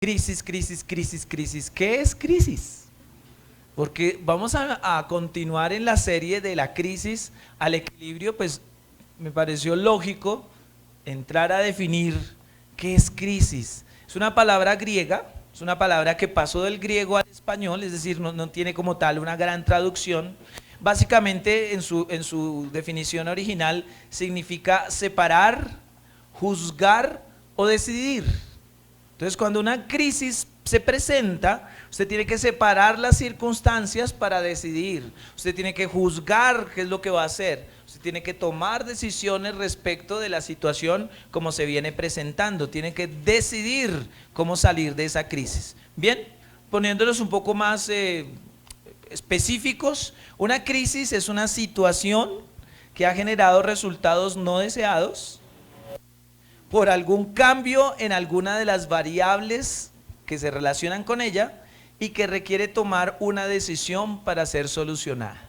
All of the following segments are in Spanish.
Crisis, crisis, crisis, crisis. ¿Qué es crisis? Porque vamos a continuar en la serie de la crisis al equilibrio, pues me pareció lógico entrar a definir qué es crisis. Es una palabra griega, es una palabra que pasó del griego al español, es decir, no tiene como tal una gran traducción. Básicamente en su definición original significa separar, juzgar o decidir. Entonces, cuando una crisis se presenta, usted tiene que separar las circunstancias para decidir. Usted tiene que juzgar qué es lo que va a hacer. Usted tiene que tomar decisiones respecto de la situación como se viene presentando. Tiene que decidir cómo salir de esa crisis. Bien, poniéndolos un poco más específicos, una crisis es una situación que ha generado resultados no deseados por algún cambio en alguna de las variables que se relacionan con ella y que requiere tomar una decisión para ser solucionada.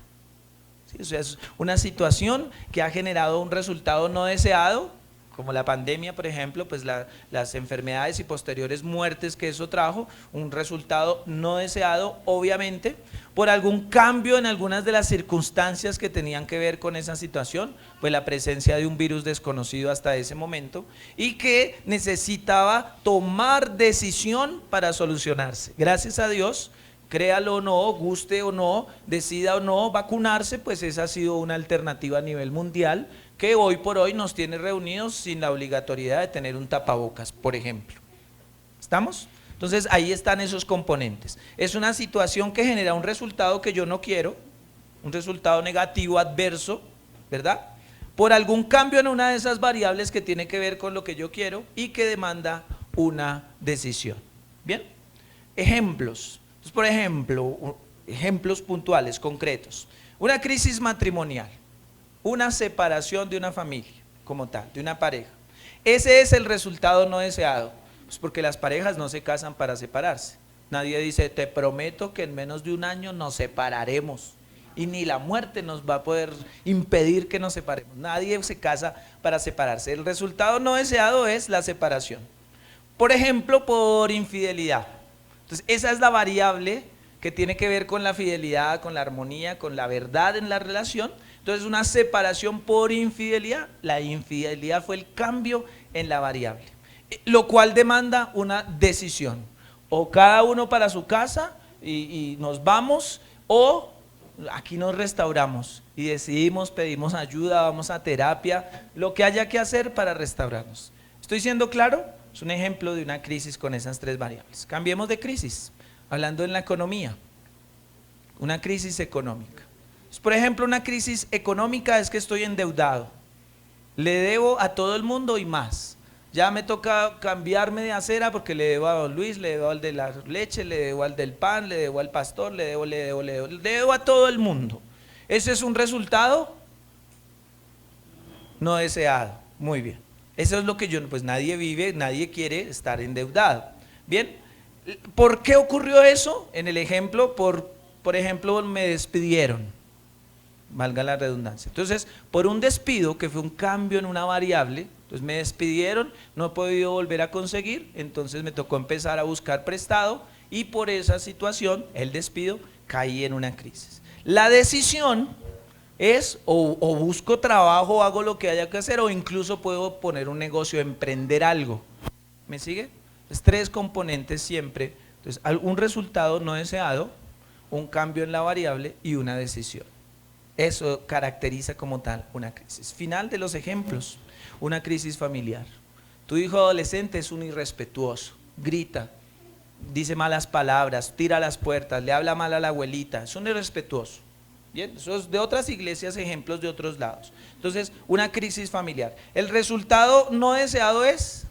¿Sí? O sea, es una situación que ha generado un resultado no deseado, como la pandemia, por ejemplo, pues las enfermedades y posteriores muertes que eso trajo, un resultado no deseado, obviamente, por algún cambio en algunas de las circunstancias que tenían que ver con esa situación, pues la presencia de un virus desconocido hasta ese momento y que necesitaba tomar decisión para solucionarse. Gracias a Dios, créalo o no, guste o no, decida o no vacunarse, pues esa ha sido una alternativa a nivel mundial que hoy por hoy nos tiene reunidos sin la obligatoriedad de tener un tapabocas, por ejemplo. ¿Estamos? Entonces ahí están esos componentes. Es una situación que genera un resultado que yo no quiero, un resultado negativo, adverso, ¿verdad? Por algún cambio en una de esas variables que tiene que ver con lo que yo quiero y que demanda una decisión. ¿Bien? Ejemplos. Entonces, por ejemplo, ejemplos puntuales, concretos. Una crisis matrimonial, una separación de una familia como tal, de una pareja. Ese es el resultado no deseado, pues porque las parejas no se casan para separarse. Nadie dice, te prometo que en menos de un año nos separaremos y ni la muerte nos va a poder impedir que nos separemos. Nadie se casa para separarse. El resultado no deseado es la separación. Por ejemplo, por infidelidad. Entonces, esa es la variable que tiene que ver con la fidelidad, con la armonía, con la verdad en la relación. Entonces, una separación por infidelidad. La infidelidad fue el cambio en la variable, lo cual demanda una decisión. O cada uno para su casa y nos vamos, o aquí nos restauramos y decidimos, pedimos ayuda, vamos a terapia, lo que haya que hacer para restaurarnos. ¿Estoy siendo claro? Es un ejemplo de una crisis con esas tres variables. Cambiemos de crisis, hablando en la economía, una crisis económica. Por ejemplo, una crisis económica es que estoy endeudado, le debo a todo el mundo y más. Ya me toca cambiarme de acera porque le debo a don Luis, le debo al de la leche, le debo al del pan, le debo al pastor, le debo a todo el mundo. ¿Ese es un resultado no deseado? Muy bien. Eso es lo que pues nadie vive, nadie quiere estar endeudado. Bien, ¿por qué ocurrió eso? En el ejemplo, por ejemplo, me despidieron, valga la redundancia. Entonces, por un despido, que fue un cambio en una variable, entonces me despidieron, no he podido volver a conseguir, entonces me tocó empezar a buscar prestado y por esa situación, el despido, caí en una crisis. La decisión es o busco trabajo, hago lo que haya que hacer, o incluso puedo poner un negocio, emprender algo. ¿Me sigue? Entonces, tres componentes siempre. Entonces, un resultado no deseado, un cambio en la variable y una decisión. Eso caracteriza como tal una crisis. Final de los ejemplos, una crisis familiar. Tu hijo adolescente es un irrespetuoso, grita, dice malas palabras, tira las puertas, le habla mal a la abuelita, es un irrespetuoso. Bien, eso es de otras iglesias, ejemplos de otros lados. Entonces, una crisis familiar. El resultado no deseado es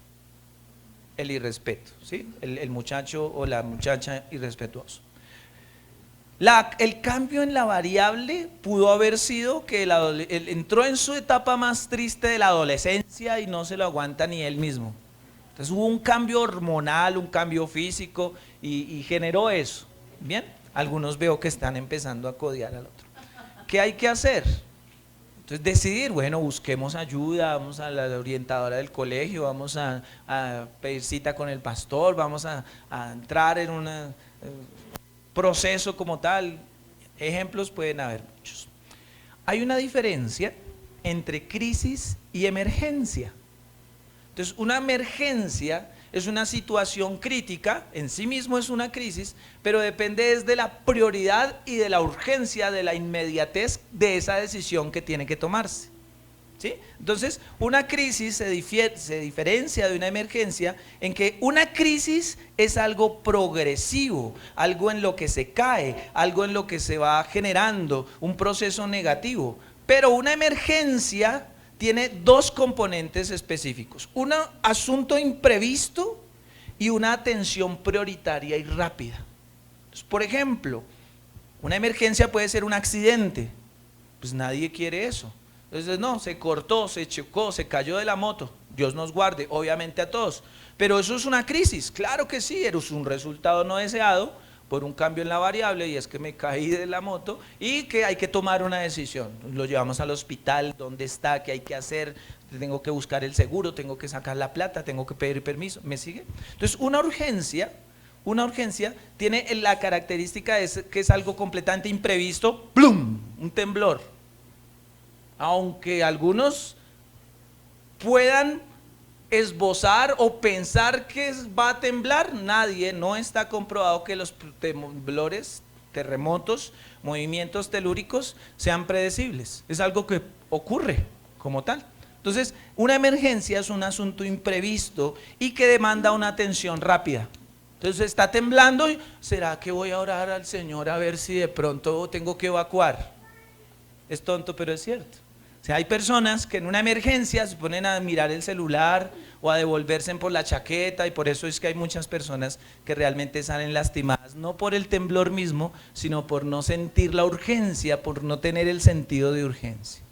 el irrespeto, ¿sí? El muchacho o la muchacha irrespetuoso. El cambio en la variable pudo haber sido que él entró en su etapa más triste de la adolescencia y no se lo aguanta ni él mismo. Entonces hubo un cambio hormonal, un cambio físico y generó eso. Bien, algunos veo que están empezando a codear al otro. ¿Qué hay que hacer? Entonces decidir, bueno, busquemos ayuda, vamos a la orientadora del colegio, vamos a pedir cita con el pastor, vamos a entrar en un proceso como tal. Ejemplos pueden haber muchos. Hay una diferencia entre crisis y emergencia. Entonces, una emergencia es una situación crítica, en sí mismo es una crisis, pero depende de la prioridad y de la urgencia, de la inmediatez de esa decisión que tiene que tomarse. ¿Sí? Entonces, una crisis se diferencia de una emergencia en que una crisis es algo progresivo, algo en lo que se cae, algo en lo que se va generando, un proceso negativo. Pero una emergencia tiene dos componentes específicos: un asunto imprevisto y una atención prioritaria y rápida. Entonces, por ejemplo, una emergencia puede ser un accidente, pues nadie quiere eso. Entonces, no, se cortó, se chocó, se cayó de la moto, Dios nos guarde, obviamente a todos. Pero eso es una crisis, claro que sí, es un resultado no deseado por un cambio en la variable, y es que me caí de la moto y que hay que tomar una decisión. Lo llevamos al hospital, ¿dónde está? ¿Qué hay que hacer? Tengo que buscar el seguro, tengo que sacar la plata, tengo que pedir permiso, ¿me sigue? Entonces, una urgencia tiene la característica de que es algo completamente imprevisto, ¡plum!, un temblor. Aunque algunos puedan esbozar o pensar que va a temblar, no está comprobado que los temblores, terremotos, movimientos telúricos sean predecibles. Es algo que ocurre como tal. Entonces, una emergencia es un asunto imprevisto y que demanda una atención rápida. Entonces, está temblando, ¿será que voy a orar al Señor a ver si de pronto tengo que evacuar? Es tonto, pero es cierto. O sea, hay personas que en una emergencia se ponen a mirar el celular o a devolverse por la chaqueta, y por eso es que hay muchas personas que realmente salen lastimadas, no por el temblor mismo, sino por no sentir la urgencia, por no tener el sentido de urgencia.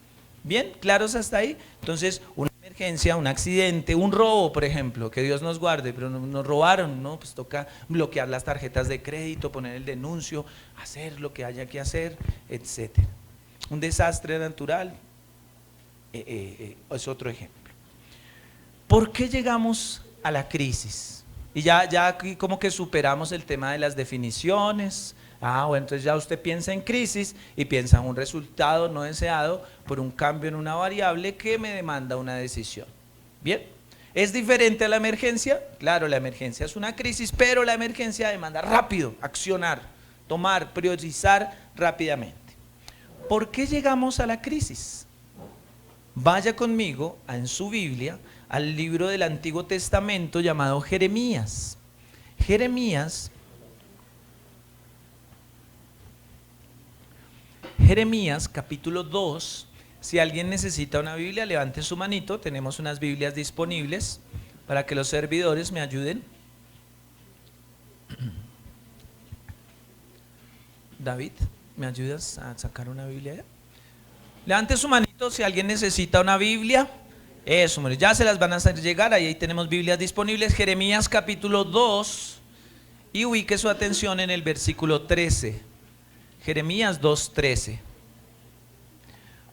¿Bien? ¿Claros hasta ahí? Entonces, una emergencia, un accidente, un robo, por ejemplo, que Dios nos guarde, pero nos robaron, ¿no? Pues toca bloquear las tarjetas de crédito, poner el denuncio, hacer lo que haya que hacer, etc. Un desastre natural es otro ejemplo. ¿Por qué llegamos a la crisis? Y ya aquí como que superamos el tema de las definiciones. Bueno, entonces ya usted piensa en crisis y piensa en un resultado no deseado por un cambio en una variable que me demanda una decisión. Bien, ¿es diferente a la emergencia? Claro, la emergencia es una crisis, pero la emergencia demanda rápido, accionar, tomar, priorizar rápidamente. ¿Por qué llegamos a la crisis? Vaya conmigo en su Biblia al libro del Antiguo Testamento llamado Jeremías. Jeremías capítulo 2. Si alguien necesita una Biblia, levante su manito. Tenemos unas Biblias disponibles para que los servidores me ayuden. David, ¿me ayudas a sacar una Biblia allá? Levante su manito si alguien necesita una Biblia. Eso, ya se las van a hacer llegar. Ahí tenemos Biblias disponibles. Jeremías capítulo 2. Y ubique su atención en el versículo 13. Jeremías 2:13.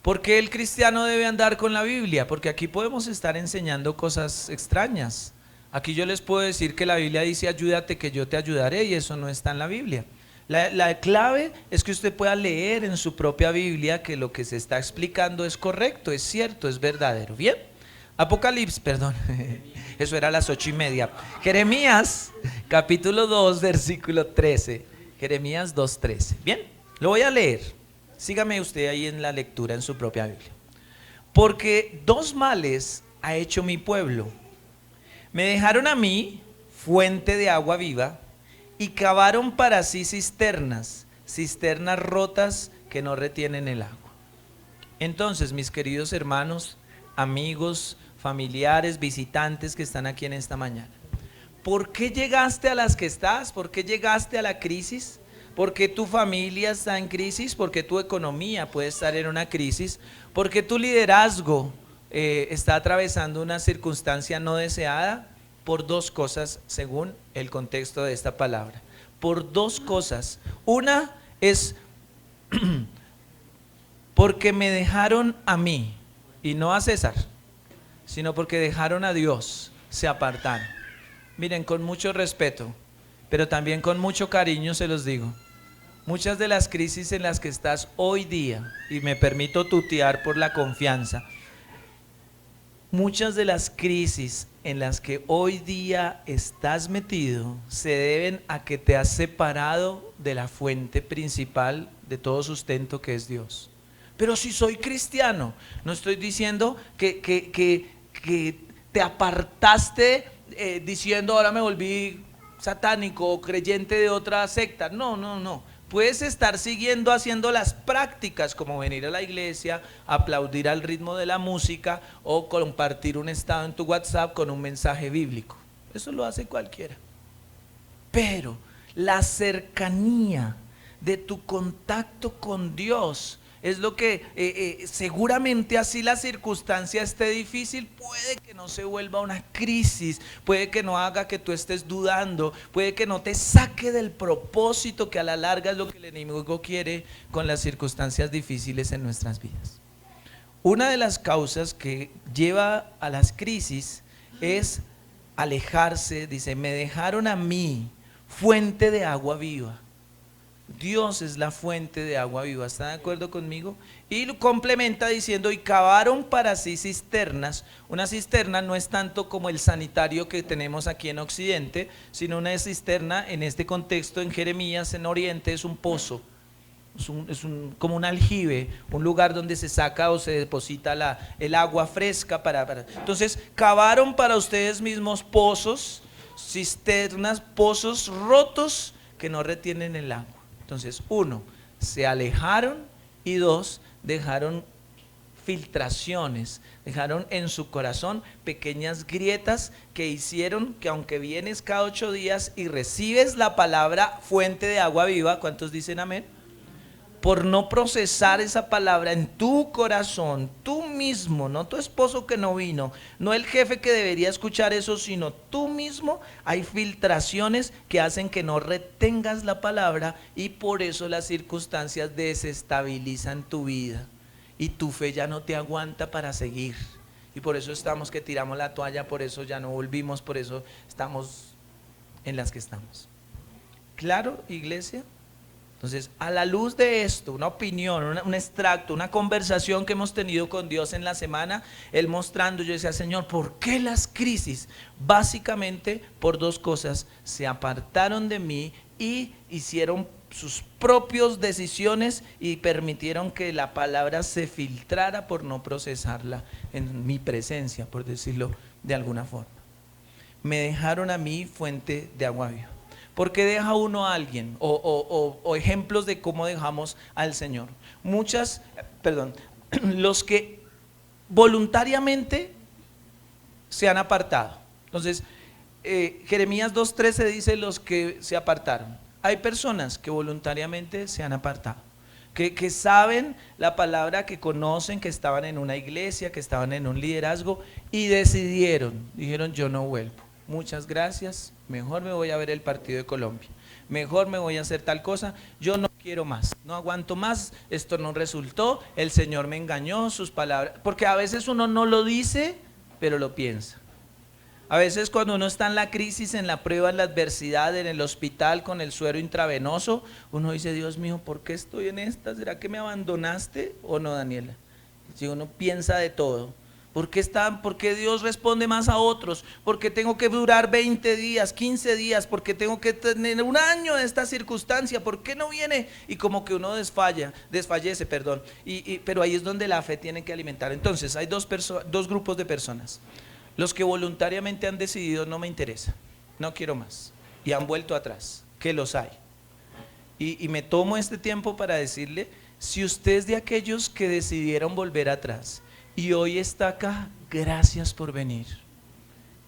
¿Por qué el cristiano debe andar con la Biblia? Porque aquí podemos estar enseñando cosas extrañas. Aquí yo les puedo decir que la Biblia dice ayúdate que yo te ayudaré, y eso no está en la Biblia. La clave es que usted pueda leer en su propia Biblia que lo que se está explicando es correcto, es cierto, es verdadero. Bien, Apocalipsis, perdón, eso era a las 8:30. Jeremías capítulo 2 versículo 13. Jeremías 2:13. Bien, lo voy a leer. Sígame usted ahí en la lectura en su propia Biblia. Porque dos males ha hecho mi pueblo. Me dejaron a mí fuente de agua viva, y cavaron para sí cisternas rotas que no retienen el agua. Entonces, mis queridos hermanos, amigos, familiares, visitantes que están aquí en esta mañana, ¿por qué llegaste a las que estás? ¿Por qué llegaste a la crisis? ¿Por qué tu familia está en crisis? ¿Por qué tu economía puede estar en una crisis? ¿Por qué tu liderazgo está atravesando una circunstancia no deseada? Por dos cosas, según el contexto de esta palabra. Por dos cosas. Una es porque me dejaron a mí, y no a César, sino porque dejaron a Dios, se apartaron. Miren, con mucho respeto, pero también con mucho cariño se los digo. Muchas de las crisis en las que estás hoy día, y me permito tutear por la confianza, muchas de las crisis en las que hoy día estás metido se deben a que te has separado de la fuente principal de todo sustento, que es Dios. Pero si soy cristiano, no estoy diciendo que te apartaste diciendo ahora me volví satánico o creyente de otra secta. No. Puedes estar siguiendo haciendo las prácticas como venir a la iglesia, aplaudir al ritmo de la música o compartir un estado en tu WhatsApp con un mensaje bíblico. Eso lo hace cualquiera. Pero la cercanía de tu contacto con Dios es lo que seguramente, así la circunstancia esté difícil, puede que no se vuelva una crisis, puede que no haga que tú estés dudando, puede que no te saque del propósito, que a la larga es lo que el enemigo quiere con las circunstancias difíciles en nuestras vidas. Una de las causas que lleva a las crisis es alejarse. Dice, me dejaron a mí, fuente de agua viva. Dios es la fuente de agua viva, ¿están de acuerdo conmigo? Y lo complementa diciendo, y cavaron para sí cisternas. Una cisterna no es tanto como el sanitario que tenemos aquí en Occidente, sino una cisterna en este contexto, en Jeremías, en Oriente, es un pozo, como un aljibe, un lugar donde se saca o se deposita el agua fresca Entonces, cavaron para ustedes mismos pozos, cisternas, pozos rotos que no retienen el agua. Entonces, 1, se alejaron, y 2, dejaron filtraciones, dejaron en su corazón pequeñas grietas que hicieron que, aunque vienes cada 8 días y recibes la palabra fuente de agua viva, ¿cuántos dicen amén? Por no procesar esa palabra en tu corazón, tú mismo, no tu esposo que no vino, no el jefe que debería escuchar eso, sino tú mismo, hay filtraciones que hacen que no retengas la palabra, y por eso las circunstancias desestabilizan tu vida y tu fe ya no te aguanta para seguir, y por eso estamos que tiramos la toalla, por eso ya no volvimos, por eso estamos en las que estamos. ¿Claro, iglesia? Entonces, a la luz de esto, una opinión, un extracto, una conversación que hemos tenido con Dios en la semana, Él mostrando, yo decía, Señor, ¿por qué las crisis? Básicamente por 2 cosas: se apartaron de mí y hicieron sus propias decisiones y permitieron que la palabra se filtrara por no procesarla en mi presencia, por decirlo de alguna forma. Me dejaron a mí fuente de agua viva. ¿Por qué deja uno a alguien? O ejemplos de cómo dejamos al Señor. Los que voluntariamente se han apartado. Entonces, Jeremías 2:13 dice los que se apartaron. Hay personas que voluntariamente se han apartado, que saben la palabra, que conocen, que estaban en una iglesia, que estaban en un liderazgo y dijeron, yo no vuelvo. Muchas gracias, mejor me voy a ver el partido de Colombia, mejor me voy a hacer tal cosa, yo no quiero más, no aguanto más, esto no resultó, el Señor me engañó, sus palabras, porque a veces uno no lo dice, pero lo piensa. A veces cuando uno está en la crisis, en la prueba, en la adversidad, en el hospital con el suero intravenoso, uno dice, Dios mío, ¿por qué estoy en esta? ¿Será que me abandonaste o no, Daniela? Si uno piensa de todo. ¿Por qué Dios responde más a otros? ¿Por qué tengo que durar 20 días, 15 días? ¿Por qué tengo que tener 1 año de esta circunstancia? ¿Por qué no viene? Y como que uno desfallece. Pero ahí es donde la fe tiene que alimentar. Entonces hay dos grupos de personas. Los que voluntariamente han decidido, no me interesa, no quiero más, y han vuelto atrás, que los hay. Y me tomo este tiempo para decirle, si usted es de aquellos que decidieron volver atrás, y hoy está acá, gracias por venir.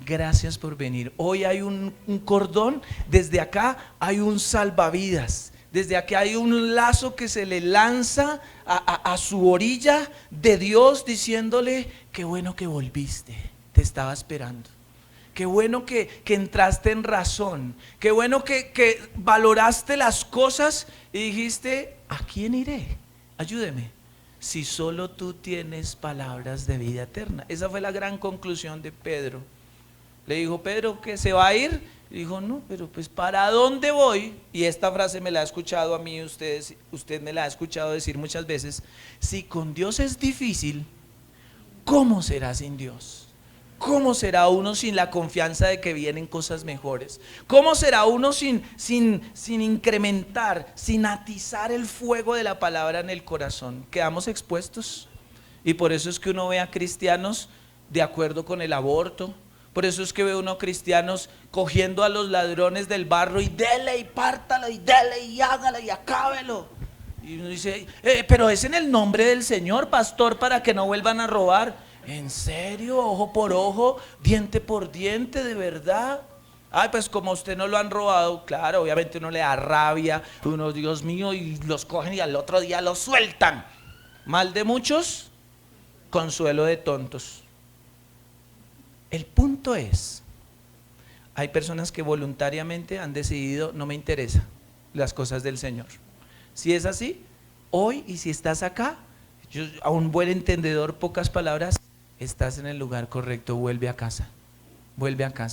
Gracias por venir. Hoy hay un cordón, desde acá hay un salvavidas. Desde aquí hay un lazo que se le lanza a su orilla de Dios, diciéndole, qué bueno que volviste, te estaba esperando. Qué bueno que entraste en razón. Qué bueno que valoraste las cosas y dijiste, ¿a quién iré? Ayúdeme. si solo tú tienes palabras de vida eterna. Esa fue la gran conclusión de Pedro. Le dijo, Pedro, ¿que se va a ir? Y dijo, no, pero pues ¿para dónde voy? Y esta frase me la ha escuchado a mí, usted me la ha escuchado decir muchas veces. Si con Dios es difícil, ¿cómo será sin Dios? ¿Cómo será uno sin la confianza de que vienen cosas mejores? ¿Cómo será uno sin incrementar, sin atizar el fuego de la palabra en el corazón? Quedamos expuestos. Y por eso es que uno ve a cristianos de acuerdo con el aborto. Por eso es que ve uno cristianos cogiendo a los ladrones del barro y dele y pártalo y dele y hágalo y acábelo. Y uno dice, pero es en el nombre del Señor, pastor, para que no vuelvan a robar. ¿En serio? Ojo por ojo, diente por diente, ¿de verdad? Ay, pues como a usted no lo han robado, claro, obviamente uno le da rabia, uno, Dios mío, y los cogen y al otro día los sueltan. Mal de muchos, consuelo de tontos. El punto es, hay personas que voluntariamente han decidido, no me interesa las cosas del Señor. Si es así, hoy, y si estás acá, yo, a un buen entendedor, pocas palabras, estás en el lugar correcto, vuelve a casa,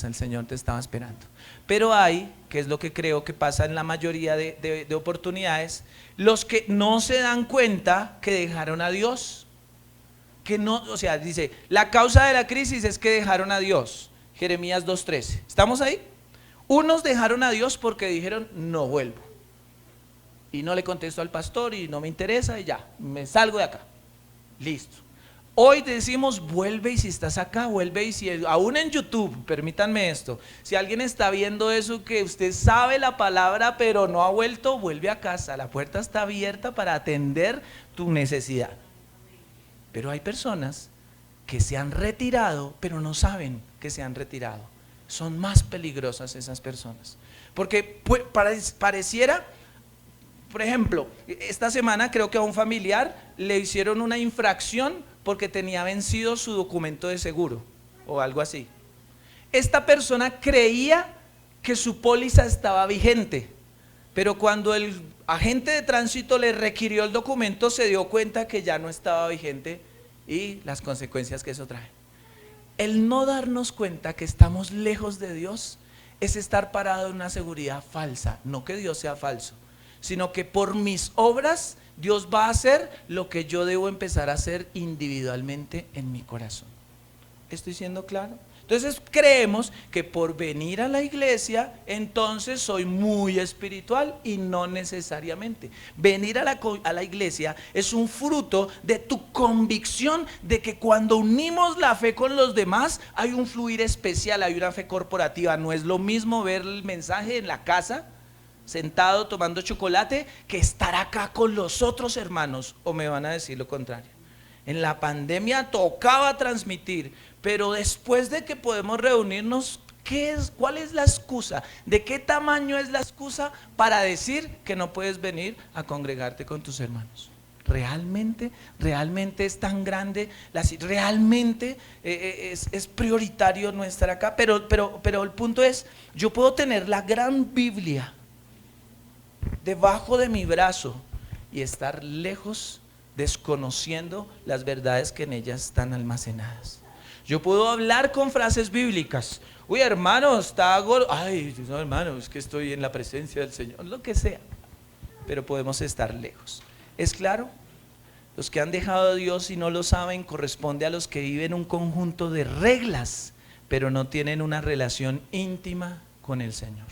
el Señor te estaba esperando. Pero hay, que es lo que creo que pasa en la mayoría de oportunidades, los que no se dan cuenta que dejaron a Dios, que no, o sea, dice, la causa de la crisis es que dejaron a Dios, Jeremías 2:13, ¿estamos ahí? Unos dejaron a Dios porque dijeron, no vuelvo, y no le contesto al pastor y no me interesa y ya, me salgo de acá, listo. Hoy decimos, vuelve, y si estás acá, vuelve, y si aún en YouTube, permítanme esto, si alguien está viendo eso, que usted sabe la palabra pero no ha vuelto, vuelve a casa, la puerta está abierta para atender tu necesidad. Pero hay personas que se han retirado pero no saben que se han retirado. Son más peligrosas esas personas, porque pareciera, por ejemplo, esta semana creo que a un familiar le hicieron una infracción porque tenía vencido su documento de seguro o algo así. Esta persona creía que su póliza estaba vigente, pero cuando el agente de tránsito le requirió el documento, se dio cuenta que ya no estaba vigente y las consecuencias que eso trae. El no darnos cuenta que estamos lejos de Dios es estar parado en una seguridad falsa. No que Dios sea falso, sino que por mis obras Dios va a hacer lo que yo debo empezar a hacer individualmente en mi corazón. ¿Estoy siendo claro? Entonces creemos que por venir a la iglesia, entonces soy muy espiritual, y no necesariamente. Venir a la iglesia es un fruto de tu convicción de que cuando unimos la fe con los demás, hay un fluir especial, hay una fe corporativa. No es lo mismo ver el mensaje en la casa, sentado tomando chocolate, que estar acá con los otros hermanos, o me van a decir lo contrario. En la pandemia tocaba transmitir, pero después de que podemos reunirnos, ¿cuál es la excusa? ¿De qué tamaño es la excusa para decir que no puedes venir a congregarte con tus hermanos? ¿Realmente es tan grande? ¿Realmente es prioritario no estar acá? Pero el punto es, yo puedo tener la gran Biblia debajo de mi brazo y estar lejos, desconociendo las verdades que en ellas están almacenadas. Yo puedo hablar con frases bíblicas. Uy, hermano, está gordo. Ay, no, hermano, es que estoy en la presencia del Señor, lo que sea. Pero podemos estar lejos. ¿Es claro? Los que han dejado a Dios y no lo saben, corresponde a los que viven un conjunto de reglas, pero no tienen una relación íntima con el Señor.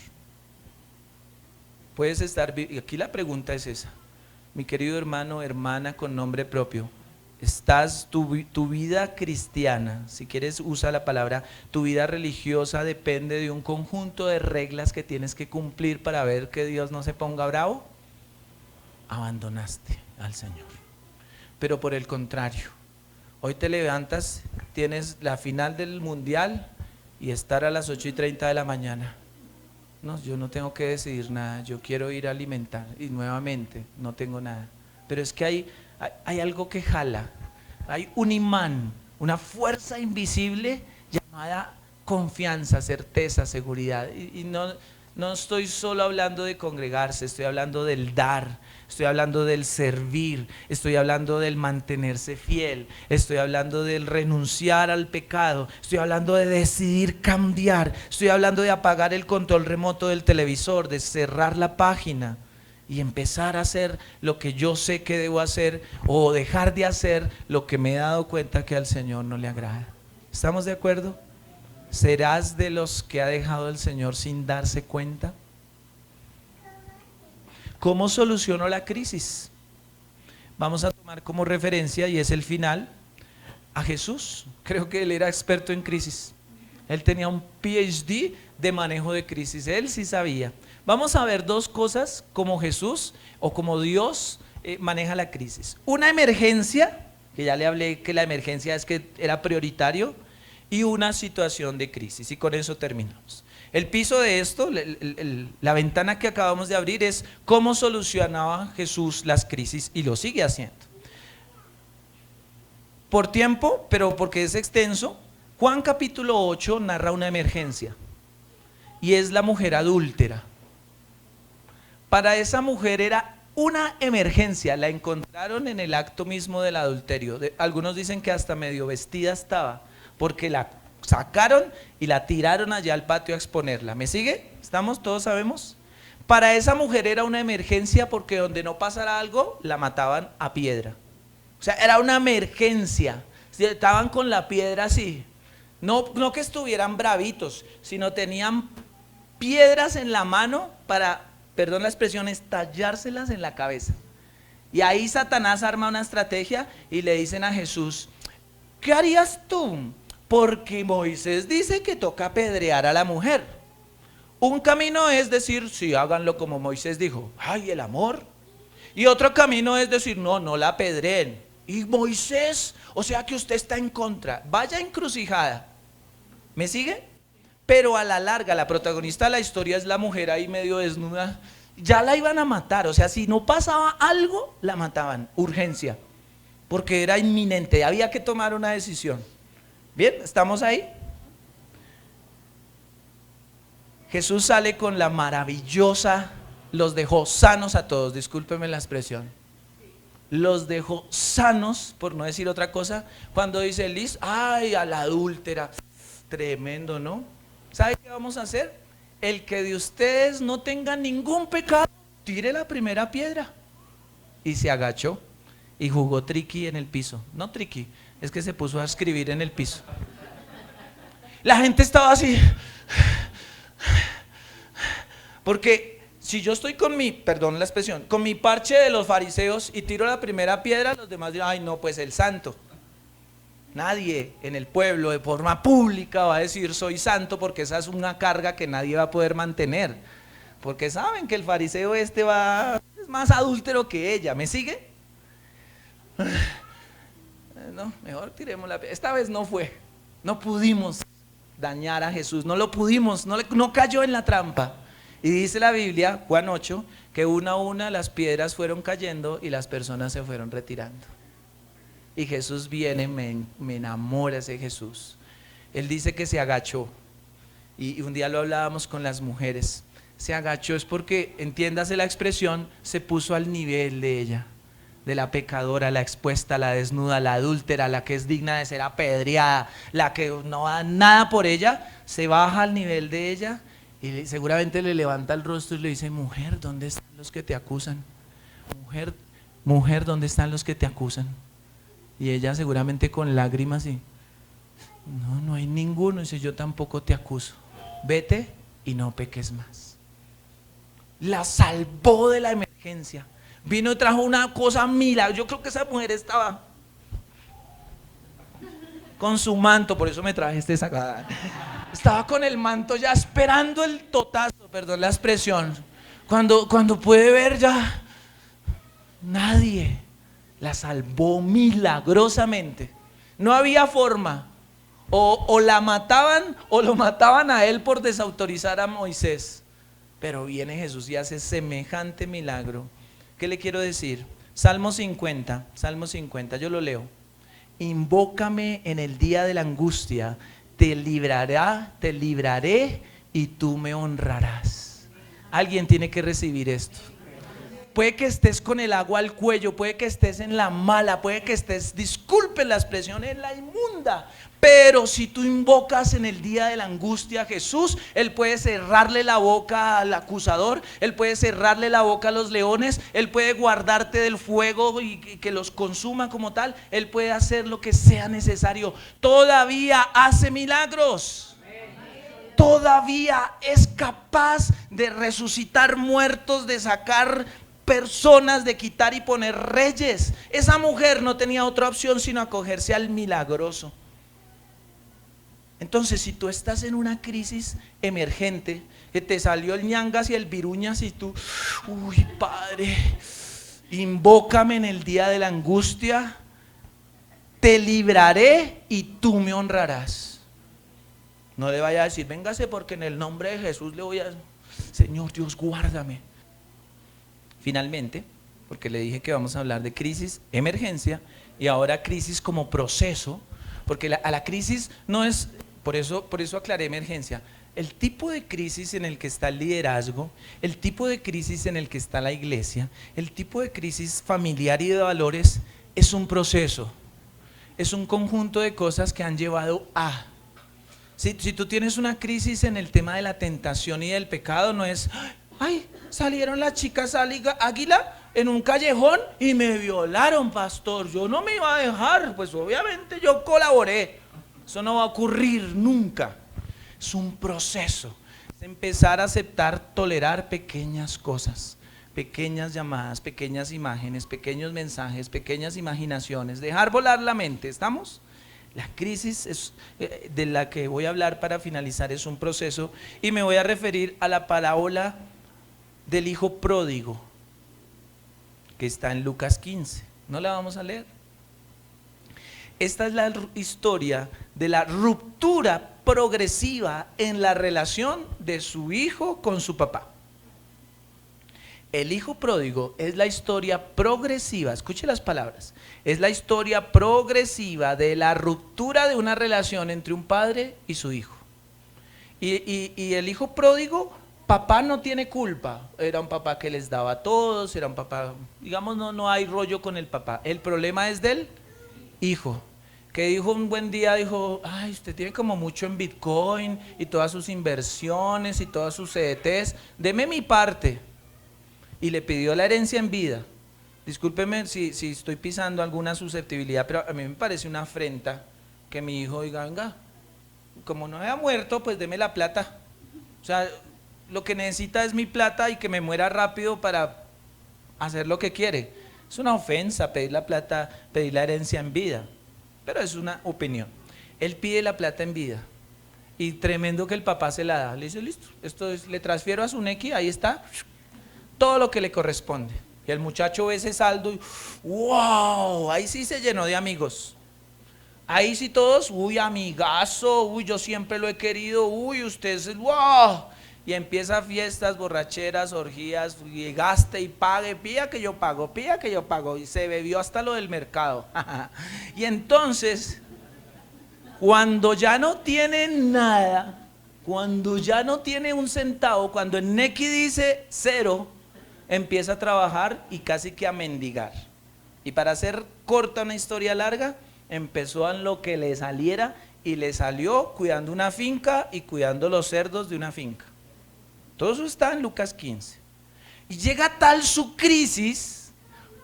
Puedes estar, aquí la pregunta es esa, mi querido hermano, hermana con nombre propio, ¿estás tu vida cristiana, si quieres usa la palabra, tu vida religiosa depende de un conjunto de reglas que tienes que cumplir para ver que Dios no se ponga bravo? Abandonaste al Señor. Pero por el contrario, hoy te levantas, tienes la final del mundial y estar a las 8:30 de la mañana. No, yo no tengo que decidir nada, yo quiero ir a alimentar, y nuevamente no tengo nada. Pero es que hay algo que jala, hay un imán, una fuerza invisible llamada confianza, certeza, seguridad. Y no, No estoy solo hablando de congregarse, estoy hablando del dar, estoy hablando del servir, estoy hablando del mantenerse fiel, estoy hablando del renunciar al pecado, estoy hablando de decidir cambiar, estoy hablando de apagar el control remoto del televisor, de cerrar la página y empezar a hacer lo que yo sé que debo hacer, o dejar de hacer lo que me he dado cuenta que al Señor no le agrada. ¿Estamos de acuerdo? ¿Serás de los que ha dejado el Señor sin darse cuenta? ¿Cómo solucionó la crisis? Vamos a tomar como referencia, y es el final, a Jesús. Creo que él era experto en crisis. Él tenía un PhD de manejo de crisis. Él sí sabía. Vamos a ver dos cosas como Jesús o como Dios maneja la crisis. Una emergencia, que ya le hablé que la emergencia es que era prioritario, y una situación de crisis, y con eso terminamos. El piso de esto, la ventana que acabamos de abrir, es cómo solucionaba Jesús las crisis, y lo sigue haciendo. Por tiempo, pero porque es extenso, Juan capítulo 8 narra una emergencia, y es la mujer adúltera. Para esa mujer era una emergencia, la encontraron en el acto mismo del adulterio. Algunos dicen que hasta medio vestida estaba, porque la sacaron y la tiraron allá al patio a exponerla. ¿Me sigue? ¿Estamos? ¿Todos sabemos? Para esa mujer era una emergencia, porque donde no pasara algo, la mataban a piedra. O sea, era una emergencia. Estaban con la piedra así. No que estuvieran bravitos, sino tenían piedras en la mano para, perdón la expresión, estallárselas en la cabeza. Y ahí Satanás arma una estrategia y le dicen a Jesús: ¿qué harías tú? Porque Moisés dice que toca apedrear a la mujer. Un camino es decir, sí, háganlo como Moisés dijo, ay, el amor. Y otro camino es decir, no la apedreen. Y Moisés, o sea que usted está en contra. Vaya encrucijada. ¿Me sigue? Pero a la larga, la protagonista de la historia es la mujer ahí medio desnuda. Ya la iban a matar, o sea, si no pasaba algo, la mataban, urgencia. Porque era inminente, había que tomar una decisión. Bien, ¿estamos ahí? Jesús sale con la maravillosa, los dejó sanos a todos, discúlpenme la expresión. Los dejó sanos, por no decir otra cosa, cuando dice Liz, ay, a la adúltera, tremendo, ¿no? ¿Sabe qué vamos a hacer? El que de ustedes no tenga ningún pecado, tire la primera piedra. Y se agachó y jugó triqui en el piso. No triqui, es que se puso a escribir en el piso. La gente estaba así, porque si yo estoy con mi, perdón la expresión, con mi parche de los fariseos y tiro la primera piedra, los demás dirán, ay no, pues el santo. Nadie en el pueblo de forma pública va a decir soy santo, porque esa es una carga que nadie va a poder mantener, porque saben que el fariseo es más adúltero que ella. ¿Me sigue? No, mejor tiremos la piedra. Esta vez no fue, no pudimos dañar a Jesús, no lo pudimos, no cayó en la trampa. Y dice la Biblia, Juan 8, que una a una las piedras fueron cayendo y las personas se fueron retirando. Y Jesús viene, me enamora ese Jesús. Él dice que se agachó, y un día lo hablábamos con las mujeres. Se agachó es porque, entiéndase la expresión, se puso al nivel de ella, de la pecadora, la expuesta, la desnuda, la adúltera, la que es digna de ser apedreada, la que no da nada por ella. Se baja al nivel de ella y seguramente le levanta el rostro y le dice: mujer, ¿dónde están los que te acusan? Mujer, ¿dónde están los que te acusan? Y ella seguramente con lágrimas y: no hay ninguno. Y dice: yo tampoco te acuso, vete y no peques más. La salvó de la emergencia. Vino y trajo una cosa milagrosa. Yo creo que esa mujer estaba con su manto, por eso me traje este sacada. Estaba con el manto ya esperando el totazo, perdón la expresión. Cuando puede ver ya, nadie la salvó milagrosamente. No había forma. O la mataban o lo mataban a él por desautorizar a Moisés. Pero viene Jesús y hace semejante milagro. ¿Qué le quiero decir? Salmo 50, yo lo leo. Invócame en el día de la angustia, te libraré y tú me honrarás. Alguien tiene que recibir esto. Puede que estés con el agua al cuello, puede que estés en la mala, puede que estés, disculpen la expresión, en la inmunda. Pero si tú invocas en el día de la angustia a Jesús, Él puede cerrarle la boca al acusador, Él puede cerrarle la boca a los leones, Él puede guardarte del fuego y que los consuma como tal. Él puede hacer lo que sea necesario. Todavía hace milagros. Todavía es capaz de resucitar muertos, de sacar personas, de quitar y poner reyes. Esa mujer no tenía otra opción sino acogerse al milagroso. Entonces, si tú estás en una crisis emergente, que te salió el ñangas y el viruñas y tú, uy, Padre, invócame en el día de la angustia, te libraré y tú me honrarás. No le vaya a decir, véngase porque en el nombre de Jesús le voy a... Señor Dios, guárdame. Finalmente, porque le dije que vamos a hablar de crisis, emergencia, y ahora crisis como proceso, porque a la crisis no es, por eso aclaré emergencia. El tipo de crisis en el que está el liderazgo, el tipo de crisis en el que está la iglesia, el tipo de crisis familiar y de valores es un proceso, es un conjunto de cosas que han llevado a... Si tú tienes una crisis en el tema de la tentación y del pecado, no es, ay, salieron las chicas águila en un callejón y me violaron, pastor, yo no me iba a dejar, pues obviamente yo colaboré. Eso no va a ocurrir nunca. Es un proceso, es empezar a aceptar, tolerar pequeñas cosas, pequeñas llamadas, pequeñas imágenes, pequeños mensajes, pequeñas imaginaciones, dejar volar la mente, ¿estamos? La crisis de la que voy a hablar para finalizar es un proceso, y me voy a referir a la parábola del hijo pródigo que está en Lucas 15. ¿No la vamos a leer? Esta es la historia de la ruptura progresiva en la relación de su hijo con su papá. El hijo pródigo es la historia progresiva, escuche las palabras, es la historia progresiva de la ruptura de una relación entre un padre y su hijo. Y el hijo pródigo, papá no tiene culpa, era un papá que les daba a todos, era un papá, digamos, no hay rollo con el papá. El problema es del hijo, que dijo un buen día, dijo, ay, usted tiene como mucho en Bitcoin y todas sus inversiones y todas sus CDTs, deme mi parte. Y le pidió la herencia en vida. Discúlpeme si estoy pisando alguna susceptibilidad, pero a mí me parece una afrenta que mi hijo diga, venga, como no había muerto, pues deme la plata. O sea, lo que necesita es mi plata y que me muera rápido para hacer lo que quiere. Es una ofensa pedir la plata, pedir la herencia en vida, pero es una opinión. Él pide la plata en vida y tremendo que el papá se la da. Le dice, listo, esto es, le transfiero a su nequi, ahí está, todo lo que le corresponde. Y el muchacho ve ese saldo y wow, ahí sí se llenó de amigos. Ahí sí todos, uy, amigazo, uy, yo siempre lo he querido, uy, usted es, wow. Y empieza fiestas, borracheras, orgías, y gaste y pague, pida que yo pago, y se bebió hasta lo del mercado. Y entonces, cuando ya no tiene nada, cuando ya no tiene un centavo, cuando el nequi dice cero, empieza a trabajar y casi que a mendigar. Y para hacer corta una historia larga, empezó en lo que le saliera y le salió cuidando una finca y cuidando los cerdos de una finca. Todo eso está en Lucas 15. Y llega tal su crisis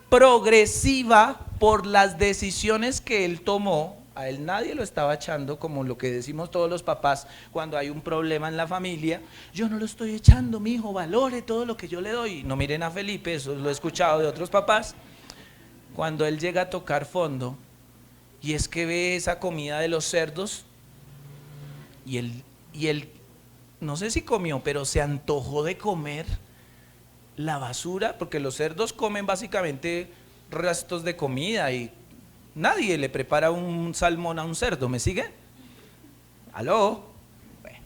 progresiva por las decisiones que él tomó. A él nadie lo estaba echando, como lo que decimos todos los papás cuando hay un problema en la familia. Yo no lo estoy echando, mi hijo, valore todo lo que yo le doy. No miren a Felipe, eso lo he escuchado de otros papás. Cuando él llega a tocar fondo, y es que ve esa comida de los cerdos, y él no sé si comió, pero se antojó de comer la basura, porque los cerdos comen básicamente restos de comida y nadie le prepara un salmón a un cerdo, ¿me siguen? ¿Aló? Bueno,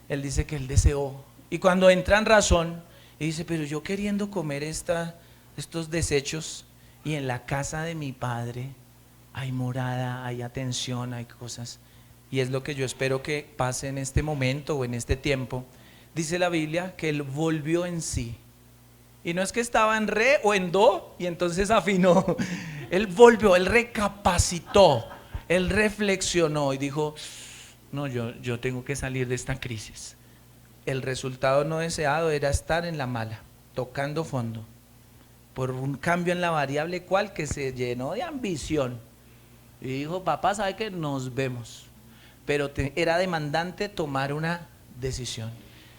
él dice que él deseó, y cuando entra en razón, y dice, pero yo queriendo comer estos desechos, y en la casa de mi padre hay morada, hay atención, hay cosas, y es lo que yo espero que pase en este momento o en este tiempo. dice la Biblia que él volvió en sí. Y no es que estaba en re o en do y entonces afinó. Él volvió, él recapacitó, él reflexionó y dijo, no, yo tengo que salir de esta crisis. El resultado no deseado era estar en la mala, tocando fondo, por un cambio en la variable cual que se llenó de ambición. Y dijo, papá, ¿sabe qué? Nos vemos. Pero era demandante tomar una decisión.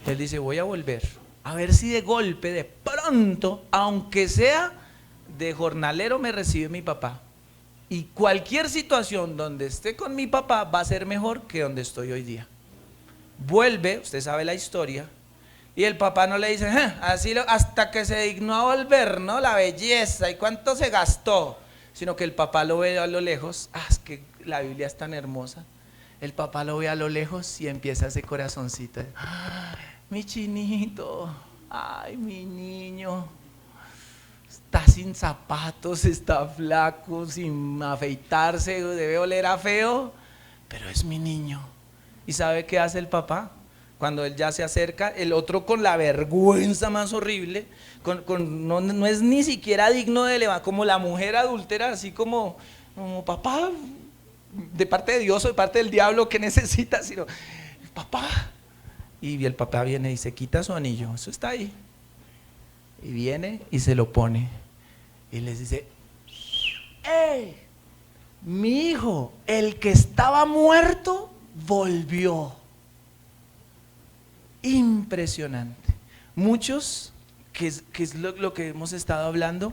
Él dice, voy a volver, a ver si de golpe, de pronto, aunque sea de jornalero, me recibe mi papá. Y cualquier situación donde esté con mi papá va a ser mejor que donde estoy hoy día. Vuelve, usted sabe la historia, y el papá no le dice, así hasta que se dignó a volver, ¿no? La belleza y cuánto se gastó, sino que el papá lo ve a lo lejos. Es que la Biblia es tan hermosa. El papá lo ve a lo lejos y empieza ese corazoncito. Ay, mi chinito, ay, mi niño, está sin zapatos, está flaco, sin afeitarse, debe oler a feo, pero es mi niño. ¿Y sabe qué hace el papá? Cuando él ya se acerca, el otro con la vergüenza más horrible, no es ni siquiera digno de elevar, como la mujer adúltera, así como papá, de parte de Dios o de parte del diablo, ¿qué necesita? Sino, papá. Y el papá viene y se quita su anillo, eso está ahí. Y viene y se lo pone. Y les dice, ¡hey! Mi hijo, el que estaba muerto, volvió. Impresionante. Muchos, que es lo que hemos estado hablando,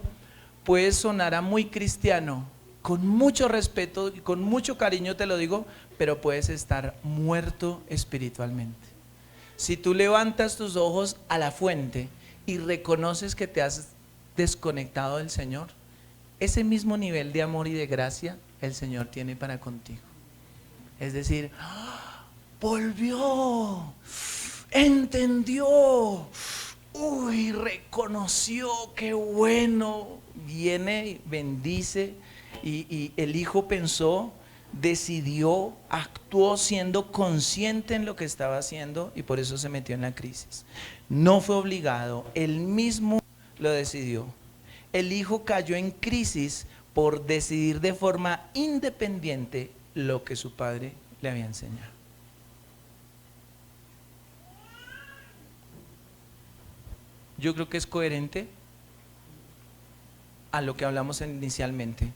puede sonar a muy cristiano, con mucho respeto y con mucho cariño te lo digo, pero puedes estar muerto espiritualmente. Si tú levantas tus ojos a la fuente y reconoces que te has desconectado del Señor, ese mismo nivel de amor y de gracia el Señor tiene para contigo. Es decir, volvió, entendió, reconoció, qué bueno, viene, bendice, y el hijo pensó, decidió, actuó siendo consciente en lo que estaba haciendo y por eso se metió en la crisis. No fue obligado, él mismo lo decidió. El hijo cayó en crisis por decidir de forma independiente lo que su padre le había enseñado. Yo creo que es coherente a lo que hablamos inicialmente.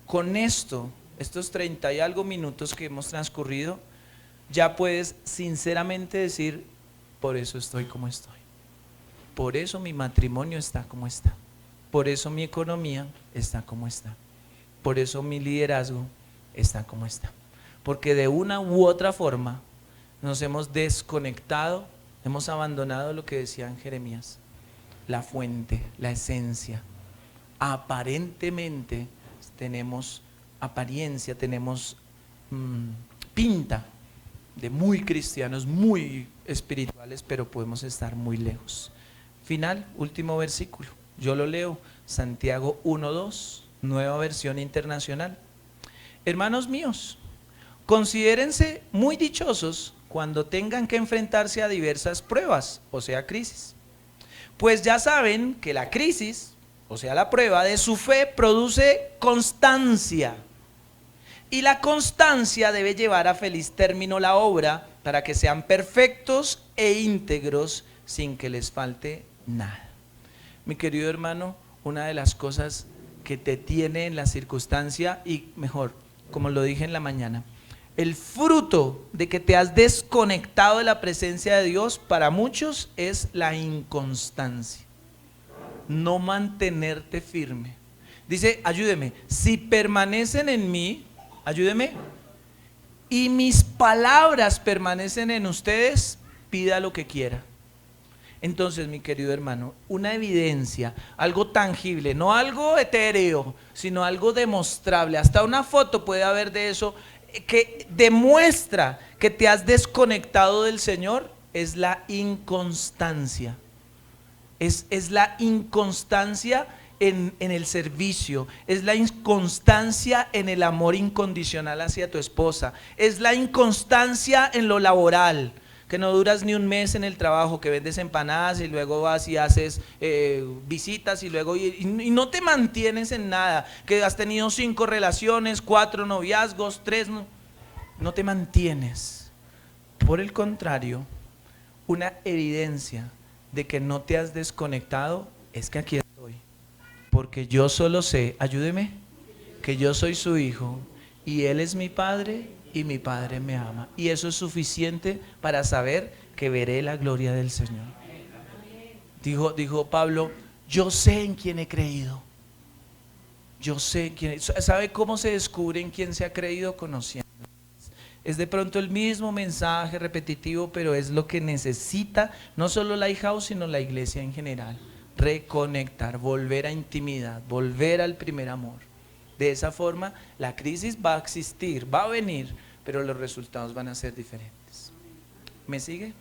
Con estos 30 y algo minutos que hemos transcurrido, ya puedes sinceramente decir, por eso estoy como estoy. Por eso mi matrimonio está como está. Por eso mi economía está como está. Por eso mi liderazgo está como está. Porque de una u otra forma nos hemos desconectado, hemos abandonado lo que decía en Jeremías, la fuente, la esencia. Aparentemente tenemos apariencia, tenemos pinta de muy cristianos, muy espirituales, pero podemos estar muy lejos. Final, último versículo. Yo lo leo, Santiago 1:2, nueva versión internacional. Hermanos míos, considérense muy dichosos cuando tengan que enfrentarse a diversas pruebas, o sea, crisis. Pues ya saben que la crisis, o sea, la prueba de su fe, produce constancia. Y la constancia debe llevar a feliz término la obra para que sean perfectos e íntegros sin que les falte nada. Mi querido hermano, una de las cosas que te tiene en la circunstancia, y mejor, como lo dije en la mañana, el fruto de que te has desconectado de la presencia de Dios para muchos es la inconstancia. No mantenerte firme. Dice, ayúdeme, si permanecen en mí, ayúdeme, y mis palabras permanecen en ustedes, pida lo que quiera. Entonces, mi querido hermano, una evidencia, algo tangible, no algo etéreo, sino algo demostrable, hasta una foto puede haber de eso, que demuestra que te has desconectado del Señor, es la inconstancia. Es la inconstancia en el servicio, es la inconstancia en el amor incondicional hacia tu esposa, es la inconstancia en lo laboral. que no duras ni un mes en el trabajo, que vendes empanadas y luego vas y haces visitas y luego y no te mantienes en nada, que has tenido 5 relaciones, 4 noviazgos, 3, no te mantienes. Por el contrario, una evidencia de que no te has desconectado es que aquí estoy, porque yo solo sé, ayúdeme, que yo soy su hijo y él es mi padre y mi padre me ama, y eso es suficiente para saber que veré la gloria del Señor. Dijo Pablo, yo sé en quién he creído, yo sé en quién. ¿Sabe cómo se descubre en quién se ha creído? Conociendo. Es de pronto el mismo mensaje repetitivo, pero es lo que necesita no solo Lighthouse, sino la iglesia en general. Reconectar, volver a intimidad, volver al primer amor. De esa forma, la crisis va a existir, va a venir, pero los resultados van a ser diferentes. ¿Me sigue?